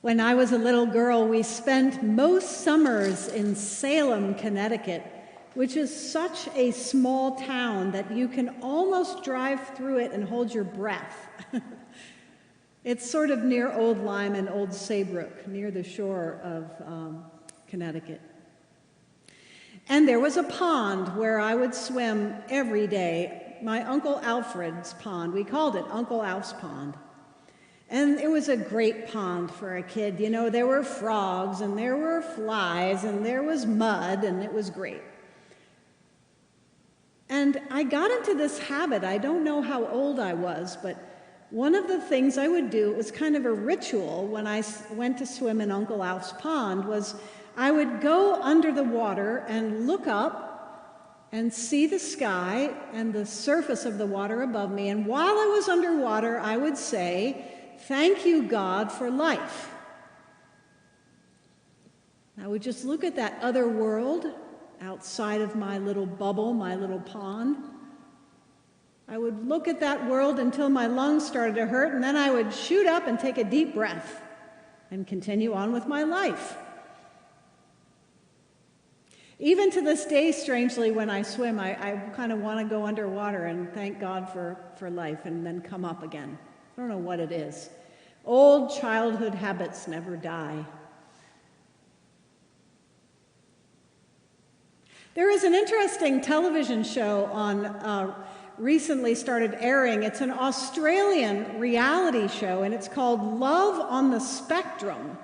When I was a little girl, we spent most summers in Salem, Connecticut, which is such a small town that you can almost drive through it and hold your breath. It's sort of near Old Lyme and Old Saybrook, near the shore of Connecticut. And there was a pond where I would swim every day, my Uncle Alfred's pond. We called it Uncle Alf's Pond. And it was a great pond for a kid. You know, there were frogs, and there were flies, and there was mud, and it was great. And I got into this habit. I don't know how old I was, but one of the things I would do, it was kind of a ritual when I went to swim in Uncle Alf's pond, was I would go under the water and look up and see the sky and the surface of the water above me. And while I was underwater, I would say, "Thank you, God, for life." I would just look at that other world outside of my little bubble, my little pond. I would look at that world until my lungs started to hurt, and then I would shoot up and take a deep breath and continue on with my life. Even to this day, strangely, when I swim, I kind of want to go underwater and thank God for life and then come up again. I don't know what it is. Old childhood habits never die. There is an interesting television show on recently started airing. It's an Australian reality show, and it's called Love on the Spectrum.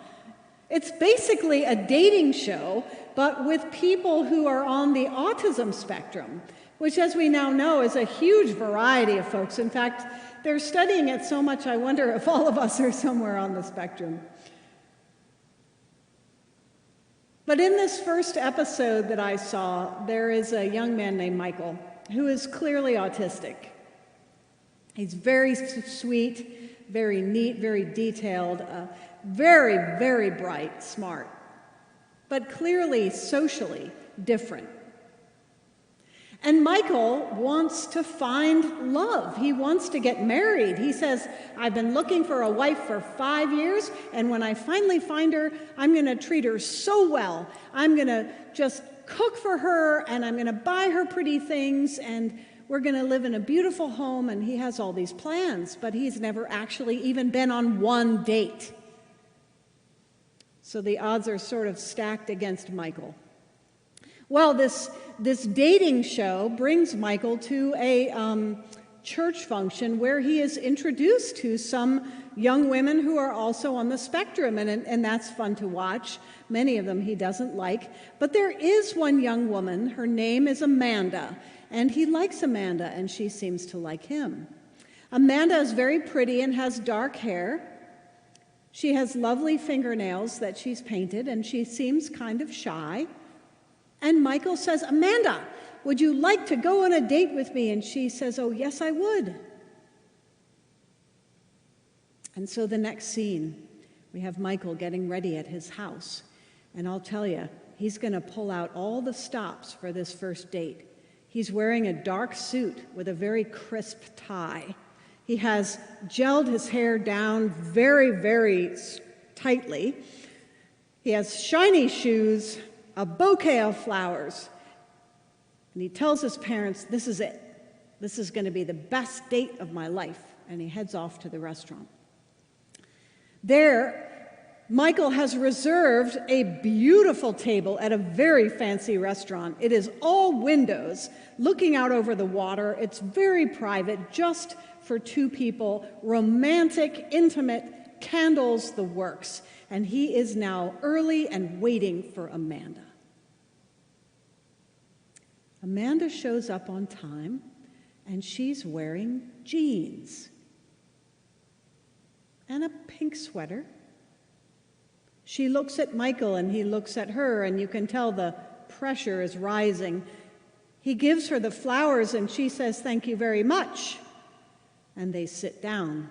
It's basically a dating show, but with people who are on the autism spectrum, which, as we now know, is a huge variety of folks. In fact, they're studying it so much, I wonder if all of us are somewhere on the spectrum. But in this first episode that I saw, there is a young man named Michael who is clearly autistic. He's very sweet, very neat, very detailed, very, very bright, smart, but clearly socially different. And Michael wants to find love. He wants to get married. He says, "I've been looking for a wife for 5 years, and when I finally find her, I'm going to treat her so well. I'm going to just cook for her, and I'm going to buy her pretty things, and we're going to live in a beautiful home." And he has all these plans, but he's never actually even been on one date. So the odds are sort of stacked against Michael. Well, this dating show brings Michael to a church function where he is introduced to some young women who are also on the spectrum, and that's fun to watch. Many of them he doesn't like. But there is one young woman, her name is Amanda, and he likes Amanda, and she seems to like him. Amanda is very pretty and has dark hair. She has lovely fingernails that she's painted, and she seems kind of shy. And Michael says, "Amanda, would you like to go on a date with me?" And she says, "Oh, yes, I would." And so the next scene, we have Michael getting ready at his house. And I'll tell you, he's going to pull out all the stops for this first date. He's wearing a dark suit with a very crisp tie. He has gelled his hair down very, very tightly. He has shiny shoes, a bouquet of flowers, and he tells his parents, "This is it. This is going to be the best date of my life," and he heads off to the restaurant. There, Michael has reserved a beautiful table at a very fancy restaurant. It is all windows looking out over the water. It's very private, just for two people, romantic, intimate, candles, the works. And he is now early and waiting for Amanda. Amanda shows up on time, and she's wearing jeans and a pink sweater. She looks at Michael, and he looks at her, and you can tell the pressure is rising. He gives her the flowers, and she says, "Thank you very much." And they sit down.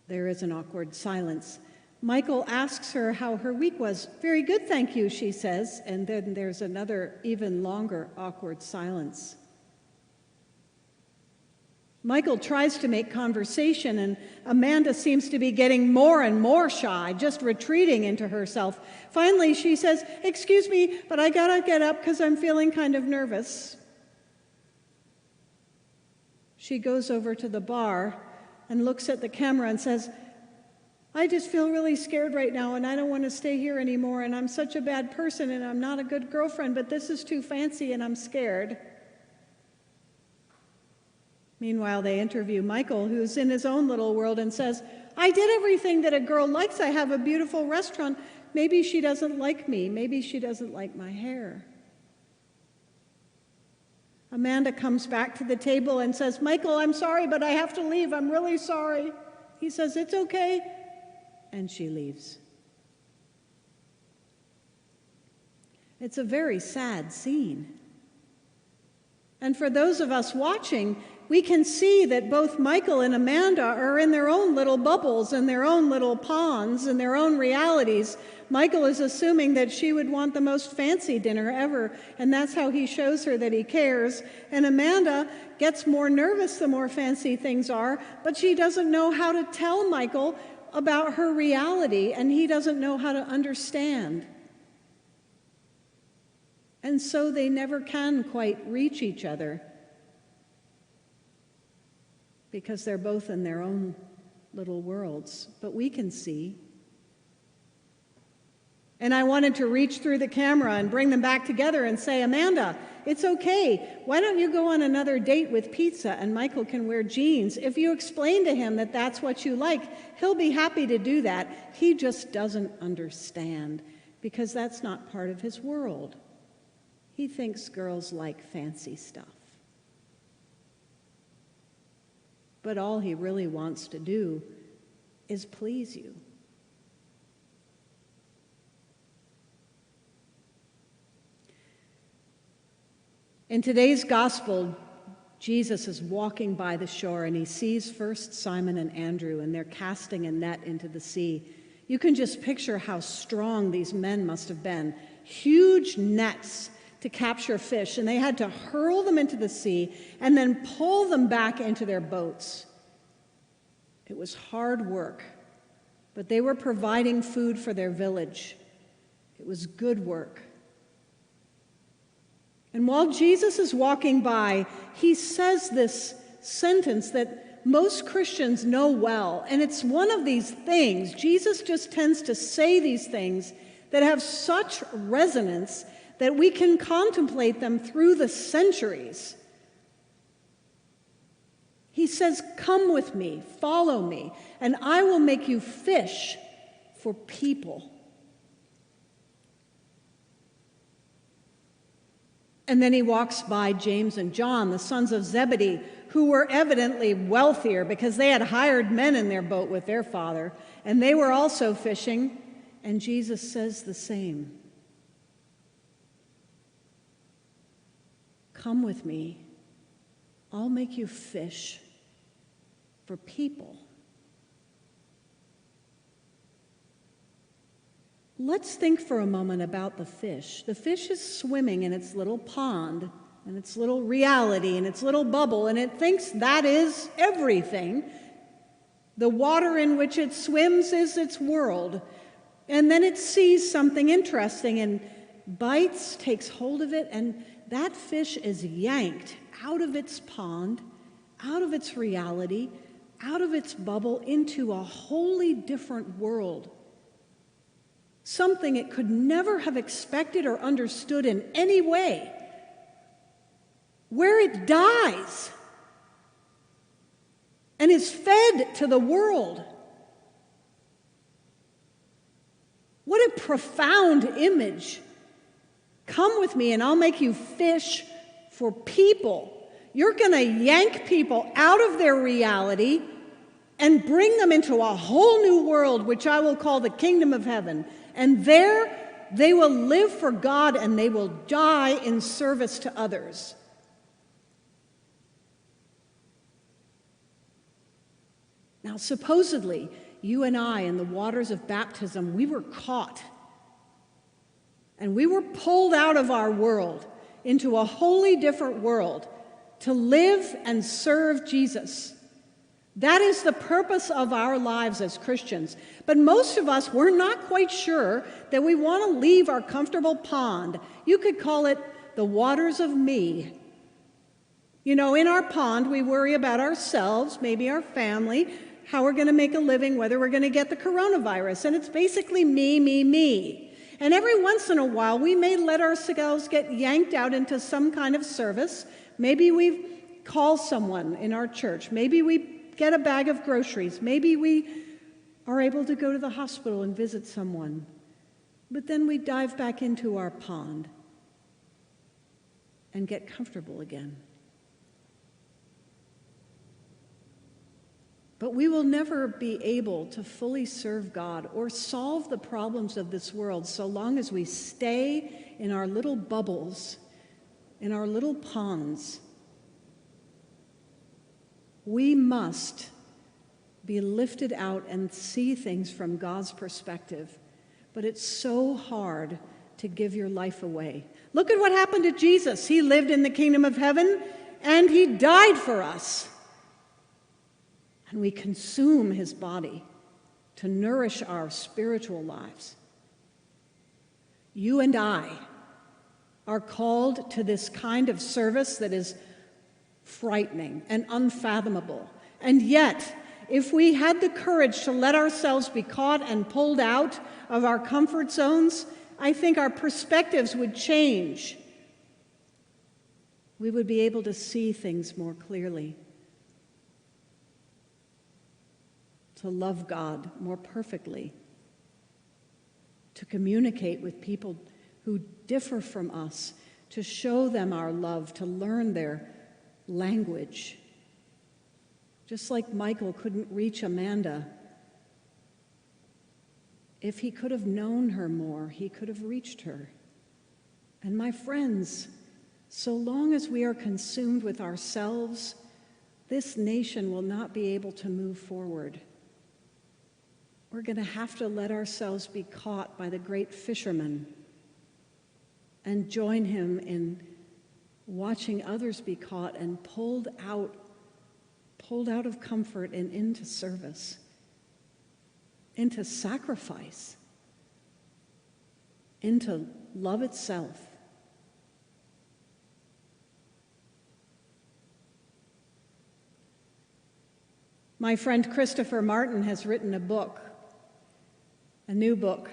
There is an awkward silence. Michael asks her how her week was. "Very good, thank you," she says, and then there's another, even longer, awkward silence. Michael tries to make conversation, and Amanda seems to be getting more and more shy, just retreating into herself. Finally, she says, "Excuse me, but I gotta get up because I'm feeling kind of nervous." She goes over to the bar and looks at the camera and says, "I just feel really scared right now, and I don't want to stay here anymore, and I'm such a bad person, and I'm not a good girlfriend, but this is too fancy, and I'm scared." Meanwhile, they interview Michael, who's in his own little world, and says, "I did everything that a girl likes. I have a beautiful restaurant. Maybe she doesn't like me. Maybe she doesn't like my hair." Amanda comes back to the table and says, "Michael, I'm sorry, but I have to leave. I'm really sorry." He says, "It's okay." And she leaves. It's a very sad scene. And for those of us watching, we can see that both Michael and Amanda are in their own little bubbles and their own little ponds and their own realities. Michael is assuming that she would want the most fancy dinner ever, and that's how he shows her that he cares. And Amanda gets more nervous the more fancy things are, but she doesn't know how to tell Michael about her reality, and he doesn't know how to understand. And so they never can quite reach each other because they're both in their own little worlds. But we can see. And I wanted to reach through the camera and bring them back together and say, "Amanda, it's okay. Why don't you go on another date with pizza and Michael can wear jeans? If you explain to him that that's what you like, he'll be happy to do that. He just doesn't understand because that's not part of his world. He thinks girls like fancy stuff. But all he really wants to do is please you." In today's gospel, Jesus is walking by the shore and he sees first Simon and Andrew, and they're casting a net into the sea. You can just picture how strong these men must have been. Huge nets to capture fish, and they had to hurl them into the sea and then pull them back into their boats. It was hard work, but they were providing food for their village. It was good work. And while Jesus is walking by, he says this sentence that most Christians know well, and it's one of these things. Jesus just tends to say these things that have such resonance that we can contemplate them through the centuries. He says, "Come with me, follow me, and I will make you fish for people." And then he walks by James and John, the sons of Zebedee, who were evidently wealthier because they had hired men in their boat with their father, and they were also fishing, and Jesus says the same. "Come with me. I'll make you fish for people." Let's think for a moment about the fish. The fish is swimming in its little pond, and its little reality, and its little bubble, and it thinks that is everything. The water in which it swims is its world. And then it sees something interesting and bites, takes hold of it, and that fish is yanked out of its pond, out of its reality, out of its bubble, into a wholly different world. Something it could never have expected or understood in any way, where it dies and is fed to the world. What a profound image. Come with me and I'll make you fish for people. You're going to yank people out of their reality and bring them into a whole new world, which I will call the kingdom of heaven. And there they will live for God and they will die in service to others. Now, supposedly, you and I, in the waters of baptism, we were caught. And we were pulled out of our world into a wholly different world to live and serve Jesus. That is the purpose of our lives as Christians. But most of us, we're not quite sure that we want to leave our comfortable pond. You could call it the waters of me. You know, in our pond, we worry about ourselves, maybe our family, how we're going to make a living, whether we're going to get the coronavirus. And it's basically me, me, me. And every once in a while, we may let ourselves get yanked out into some kind of service. Maybe we call someone in our church. Maybe we get a bag of groceries. Maybe we are able to go to the hospital and visit someone. But then we dive back into our pond and get comfortable again. But we will never be able to fully serve God or solve the problems of this world so long as we stay in our little bubbles, in our little ponds. We must be lifted out and see things from God's perspective. But it's so hard to give your life away. Look at what happened to Jesus. He lived in the kingdom of heaven, and he died for us. And we consume his body to nourish our spiritual lives. You and I are called to this kind of service that is frightening and unfathomable. And yet, if we had the courage to let ourselves be caught and pulled out of our comfort zones, I think our perspectives would change. We would be able to see things more clearly, to love God more perfectly, to communicate with people who differ from us, to show them our love, to learn their language. Just like Michael couldn't reach Amanda, if he could have known her more, he could have reached her. And my friends, so long as we are consumed with ourselves, this nation will not be able to move forward. We're going to have to let ourselves be caught by the great fisherman and join him in watching others be caught and pulled out of comfort and into service, into sacrifice, into love itself. My friend Christopher Martin has written a book, a new book,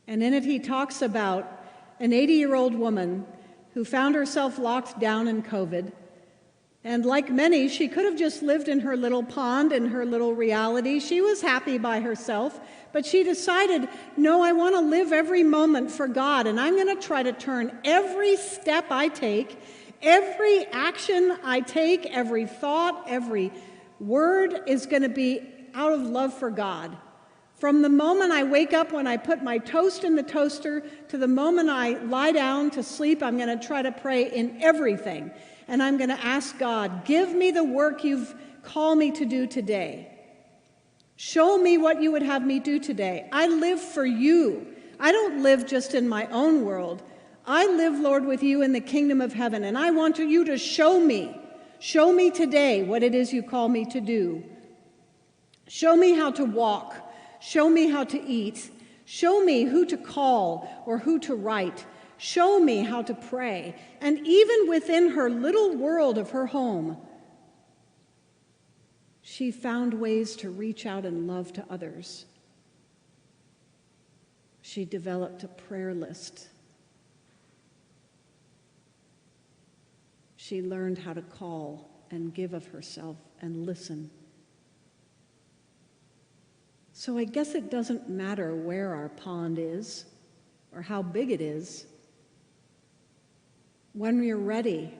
and in it he talks about an 80-year-old woman who found herself locked down in COVID. And like many, she could have just lived in her little pond, in her little reality. She was happy by herself, but she decided, no, I want to live every moment for God, and I'm going to try to turn every step I take, every action I take, every thought, every word is going to be out of love for God. From the moment I wake up when I put my toast in the toaster to the moment I lie down to sleep, I'm going to try to pray in everything. And I'm going to ask God, give me the work you've called me to do today. Show me what you would have me do today. I live for you. I don't live just in my own world. I live, Lord, with you in the kingdom of heaven, and I want you to show me. Show me today what it is you call me to do. Show me how to walk. Show me how to eat. Show me who to call or who to write. Show me how to pray. And even within her little world of her home, she found ways to reach out and love to others. She developed a prayer list. She learned how to call and give of herself and listen. So I guess it doesn't matter where our pond is or how big it is. When we're ready,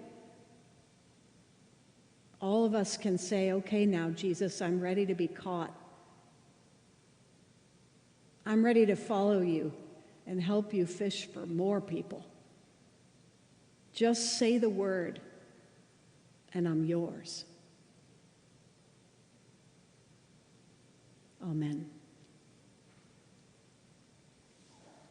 all of us can say, okay, now, Jesus, I'm ready to be caught. I'm ready to follow you and help you fish for more people. Just say the word, and I'm yours. Amen.